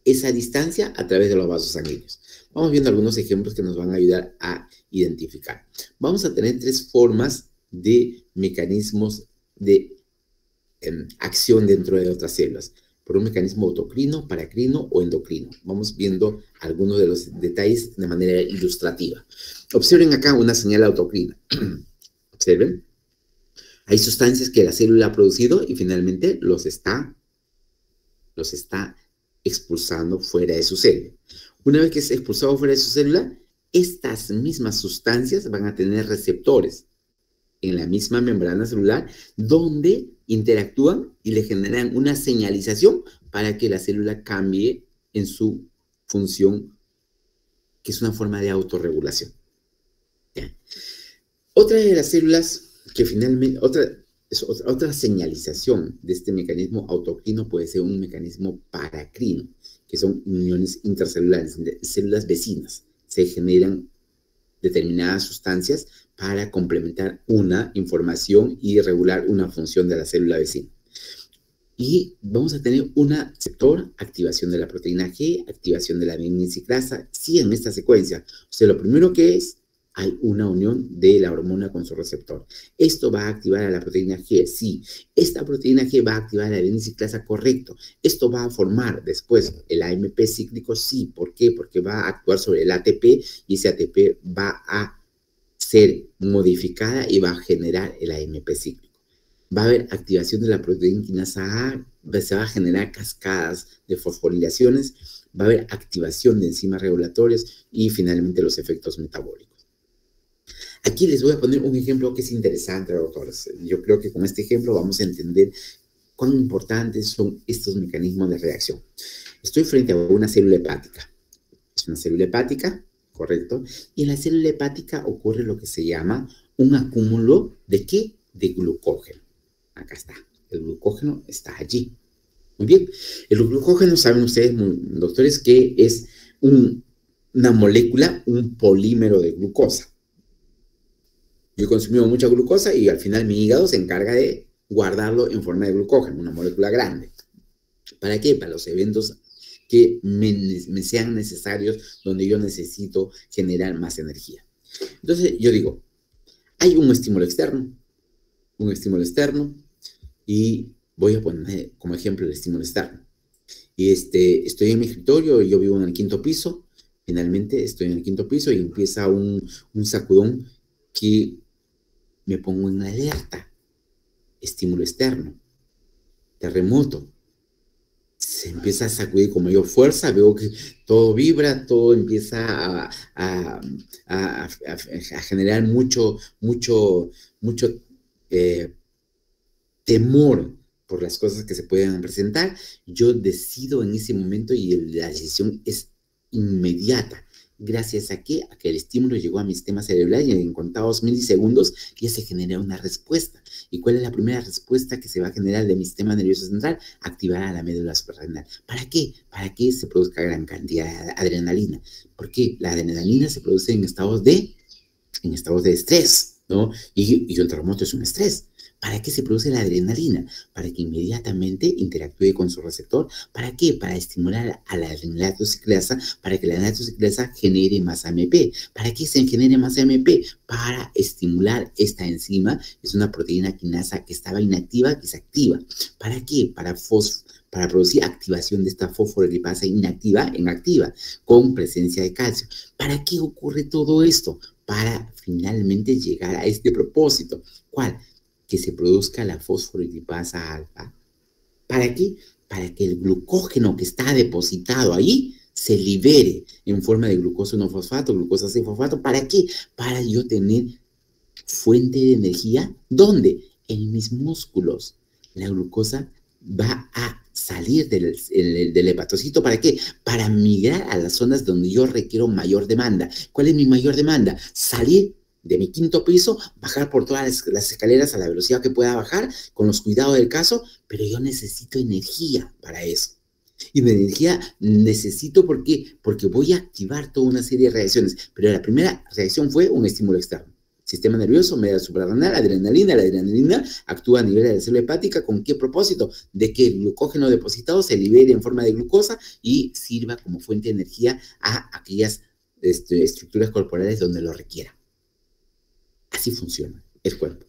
esa distancia a través de los vasos sanguíneos. Vamos viendo algunos ejemplos que nos van a ayudar a identificar. Vamos a tener 3 formas de mecanismos de acción dentro de otras células, por un mecanismo autocrino, paracrino o endocrino. Vamos viendo algunos de los detalles de manera ilustrativa. Observen acá una señal autocrina. Observen. Hay sustancias que la célula ha producido y finalmente los está expulsando fuera de su célula. Una vez que es expulsado fuera de su célula, estas mismas sustancias van a tener receptores en la misma membrana celular donde interactúan y le generan una señalización para que la célula cambie en su función, que es una forma de autorregulación. ¿Ya? Otra de las células que finalmente, otra señalización de este mecanismo autocrino puede ser un mecanismo paracrino, que son uniones intercelulares, células vecinas. Se generan determinadas sustancias para complementar una información y regular una función de la célula vecina. Y vamos a tener una receptor, activación de la proteína G, activación de la adenosiclasa, sí, en esta secuencia. O sea, lo primero que es, hay una unión de la hormona con su receptor. Esto va a activar a la proteína G, sí. Esta proteína G va a activar la adenosiclasa, correcto. Esto va a formar después el AMP cíclico, sí. ¿Por qué? Porque va a actuar sobre el ATP y ese ATP va a ser modificada y va a generar el AMP cíclico. Va a haber activación de la proteína quinasa A, se va a generar cascadas de fosforilaciones, va a haber activación de enzimas regulatorias y finalmente los efectos metabólicos. Aquí les voy a poner un ejemplo que es interesante, doctores. Yo creo que con este ejemplo vamos a entender cuán importantes son estos mecanismos de reacción. Estoy frente a una célula hepática. Es una célula hepática, ¿correcto? Y en la célula hepática ocurre lo que se llama un acúmulo ¿de qué? De glucógeno. Acá está. El glucógeno está allí. Muy bien. El glucógeno, saben ustedes, doctores, que es una molécula, un polímero de glucosa. Yo he consumido mucha glucosa y al final mi hígado se encarga de guardarlo en forma de glucógeno, una molécula grande. ¿Para qué? Para los eventos que me sean necesarios, donde yo necesito generar más energía. Entonces, yo digo, hay un estímulo externo, y voy a poner como ejemplo el estímulo externo. Y estoy en mi escritorio, yo vivo en el 5º piso, finalmente estoy en el 5º piso y empieza un sacudón que me pongo en alerta. Estímulo externo, terremoto. Se empieza a sacudir con mayor fuerza, veo que todo vibra, todo empieza a generar mucho temor por las cosas que se pueden presentar. Yo decido en ese momento y la decisión es inmediata. ¿Gracias a qué? A que el estímulo llegó a mi sistema cerebral y en contados milisegundos ya se genera una respuesta. ¿Y cuál es la primera respuesta que se va a generar de mi sistema nervioso central? Activar a la médula suprarrenal. ¿Para qué? Para que se produzca gran cantidad de adrenalina. ¿Por qué? La adrenalina se produce en estados de estrés, ¿no? Y un terremoto es un estrés. ¿Para qué se produce la adrenalina? Para que inmediatamente interactúe con su receptor. ¿Para qué? Para estimular a la adenilatoxiclasa, para que la adenilatoxiclasa genere más AMP. ¿Para qué se genere más AMP? Para estimular esta enzima. Es una proteína quinasa que estaba inactiva, que se activa. ¿Para qué? Para producir activación de esta fosfolipasa inactiva en activa, con presencia de calcio. ¿Para qué ocurre todo esto? Para finalmente llegar a este propósito. ¿Cuál? Que se produzca la fosfolipasa alfa. ¿Para qué? Para que el glucógeno que está depositado ahí se libere en forma de glucosa 1-fosfato, glucosa 6-fosfato. ¿Para qué? Para yo tener fuente de energía. ¿Dónde? En mis músculos. La glucosa va a salir del hepatocito. ¿Para qué? Para migrar a las zonas donde yo requiero mayor demanda. ¿Cuál es mi mayor demanda? Salir de mi quinto piso, bajar por todas las escaleras a la velocidad que pueda bajar, con los cuidados del caso, pero yo necesito energía para eso. Y de energía necesito, ¿por qué? Porque voy a activar toda una serie de reacciones. Pero la primera reacción fue un estímulo externo. Sistema nervioso, media suprarrenal, adrenalina. La adrenalina actúa a nivel de la célula hepática. ¿Con qué propósito? De que el glucógeno depositado se libere en forma de glucosa y sirva como fuente de energía a aquellas estructuras corporales donde lo requieran. Así funciona el cuerpo.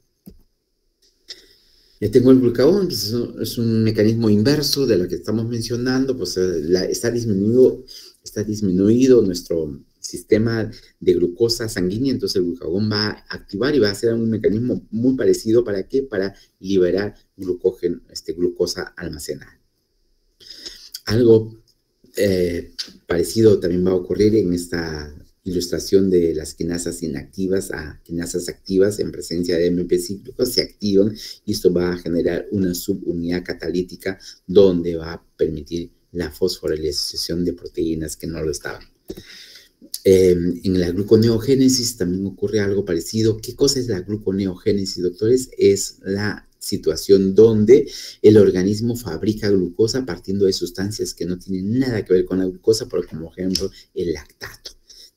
Ya tengo el glucagón, pues es un mecanismo inverso de lo que estamos mencionando, pues está disminuido nuestro sistema de glucosa sanguínea, entonces el glucagón va a activar y va a ser un mecanismo muy parecido. ¿Para qué? Para liberar glucógeno, glucosa almacenada. Algo parecido también va a ocurrir en esta ilustración de las quinasas inactivas a quinasas activas en presencia de AMP cíclico. Se activan y esto va a generar una subunidad catalítica donde va a permitir la fosforilización de proteínas que no lo estaban. En la gluconeogénesis también ocurre algo parecido. ¿Qué cosa es la gluconeogénesis, doctores? Es la situación donde el organismo fabrica glucosa partiendo de sustancias que no tienen nada que ver con la glucosa, pero como ejemplo el lactato,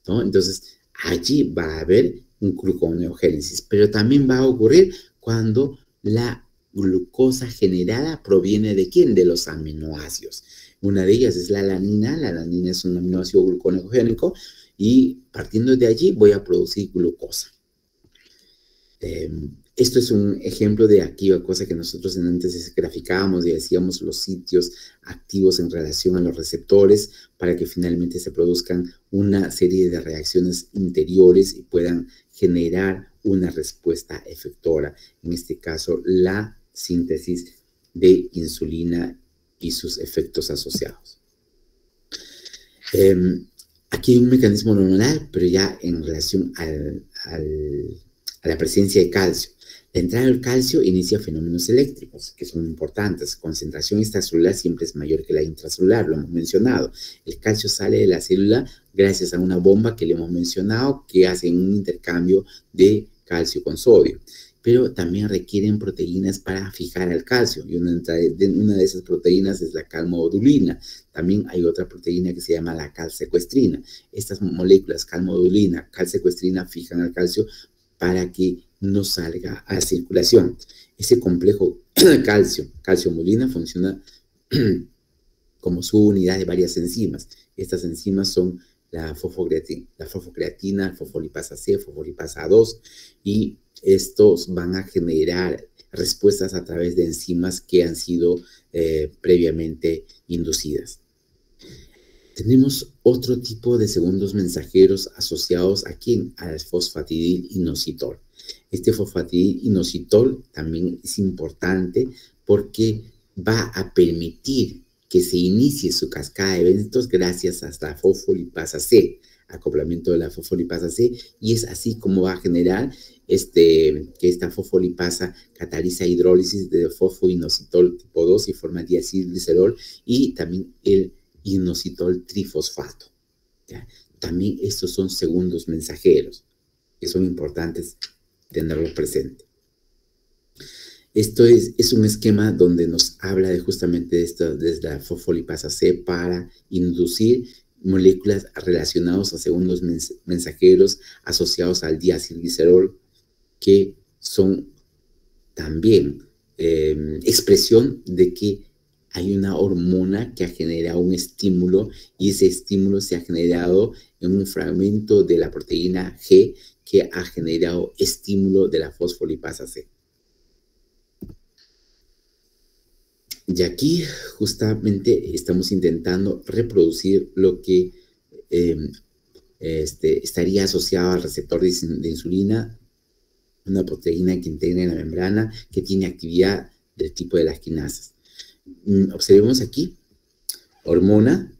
¿no? Entonces allí va a haber un gluconeogénesis, pero también va a ocurrir cuando la glucosa generada proviene ¿de quién? De los aminoácidos. Una de ellas es la alanina. La alanina es un aminoácido gluconeogénico y partiendo de allí voy a producir glucosa. Esto es un ejemplo de aquella cosa que nosotros antes graficábamos y decíamos los sitios activos en relación a los receptores para que finalmente se produzcan una serie de reacciones interiores y puedan generar una respuesta efectora. En este caso, la síntesis de insulina y sus efectos asociados. Aquí hay un mecanismo hormonal, pero ya en relación a la presencia de calcio. La entrada del calcio inicia fenómenos eléctricos que son importantes. Concentración extracelular siempre es mayor que la intracelular, lo hemos mencionado. El calcio sale de la célula gracias a una bomba que le hemos mencionado que hace un intercambio de calcio con sodio. Pero también requieren proteínas para fijar el calcio, y una de esas proteínas es la calmodulina. También hay otra proteína que se llama la calsecuestrina. Estas moléculas, calmodulina, calsecuestrina, fijan el calcio para que no salga a circulación. Ese complejo calcio-mulina funciona como subunidad de varias enzimas. Estas enzimas son la fosfocreatina, fosfolipasa C, fosfolipasa 2, y estos van a generar respuestas a través de enzimas que han sido previamente inducidas. Tenemos otro tipo de segundos mensajeros asociados a ¿quién? Al fosfatidil-inositol. Este fosfatidil-inositol también es importante porque va a permitir que se inicie su cascada de eventos gracias a la fosfolipasa C, acoplamiento de la fosfolipasa C, y es así como va a generar que esta fosfolipasa cataliza hidrólisis de fosfoinositol tipo 2 y forma diacilglicerol y también el inositol trifosfato. ¿Ya? También estos son segundos mensajeros que son importantes tenerlos presentes. Esto es un esquema donde nos habla de justamente de esto, desde la fosfolipasa C para inducir moléculas relacionadas a segundos mensajeros asociados al diacilglicerol, que son también expresión de que hay una hormona que ha generado un estímulo y ese estímulo se ha generado en un fragmento de la proteína G que ha generado estímulo de la fosfolipasa C. Y aquí justamente estamos intentando reproducir lo que estaría asociado al receptor de insulina, una proteína que integra en la membrana que tiene actividad del tipo de las quinasas. Observemos aquí, hormona,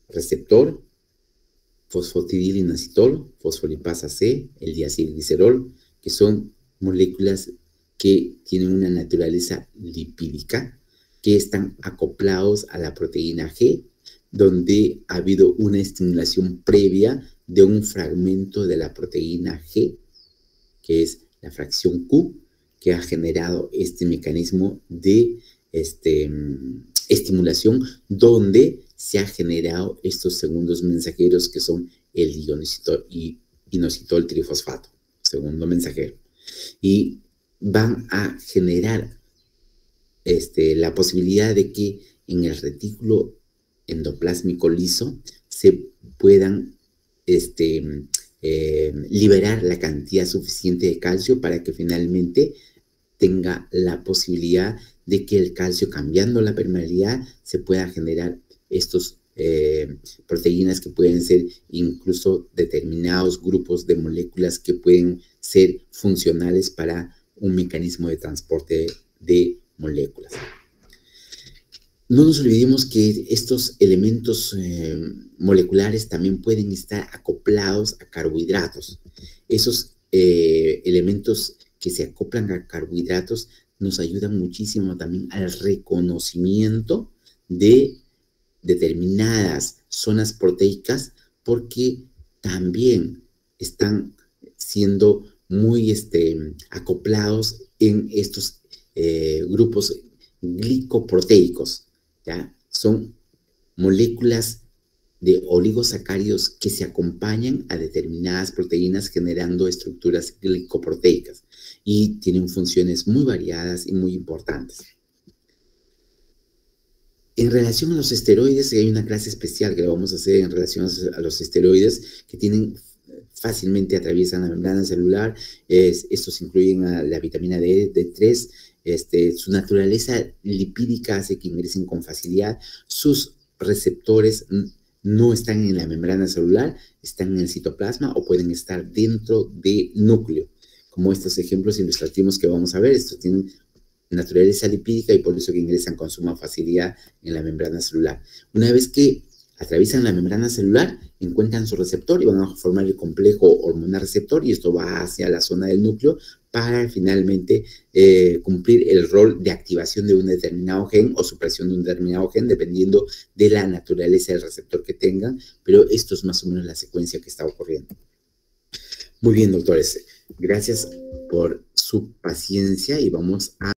receptor, fosfatidilinositol, fosfolipasa C, el diacilglicerol, que son moléculas que tienen una naturaleza lipídica, que están acoplados a la proteína G, donde ha habido una estimulación previa de un fragmento de la proteína G, que es la fracción Q, que ha generado este mecanismo de estimulación, donde se ha generado estos segundos mensajeros que son el inositol trifosfato, segundo mensajero. Y van a generar la posibilidad de que en el retículo endoplásmico liso se puedan liberar la cantidad suficiente de calcio para que finalmente tenga la posibilidad de que el calcio, cambiando la permeabilidad, se pueda generar estos proteínas que pueden ser incluso determinados grupos de moléculas que pueden ser funcionales para un mecanismo de transporte de moléculas. No nos olvidemos que estos elementos moleculares también pueden estar acoplados a carbohidratos. Esos elementos que se acoplan a carbohidratos nos ayudan muchísimo también al reconocimiento de determinadas zonas proteicas, porque también están siendo muy acoplados en estos grupos glicoproteicos, ¿ya? Son moléculas de oligosacáridos que se acompañan a determinadas proteínas generando estructuras glicoproteicas y tienen funciones muy variadas y muy importantes. En relación a los esteroides, hay una clase especial que vamos a hacer en relación a los esteroides que fácilmente atraviesan la membrana celular. Estos incluyen a la vitamina D, D3. Su naturaleza lipídica hace que ingresen con facilidad. Sus receptores no están en la membrana celular, están en el citoplasma o pueden estar dentro del núcleo, como estos ejemplos ilustrativos que vamos a ver. Estos tienen naturaleza lipídica y por eso que ingresan con suma facilidad en la membrana celular. Una vez que atraviesan la membrana celular, encuentran su receptor y van a formar el complejo hormonal receptor, y esto va hacia la zona del núcleo para finalmente cumplir el rol de activación de un determinado gen o supresión de un determinado gen, dependiendo de la naturaleza del receptor que tengan, pero esto es más o menos la secuencia que está ocurriendo. Muy bien, doctores, gracias por su paciencia y vamos a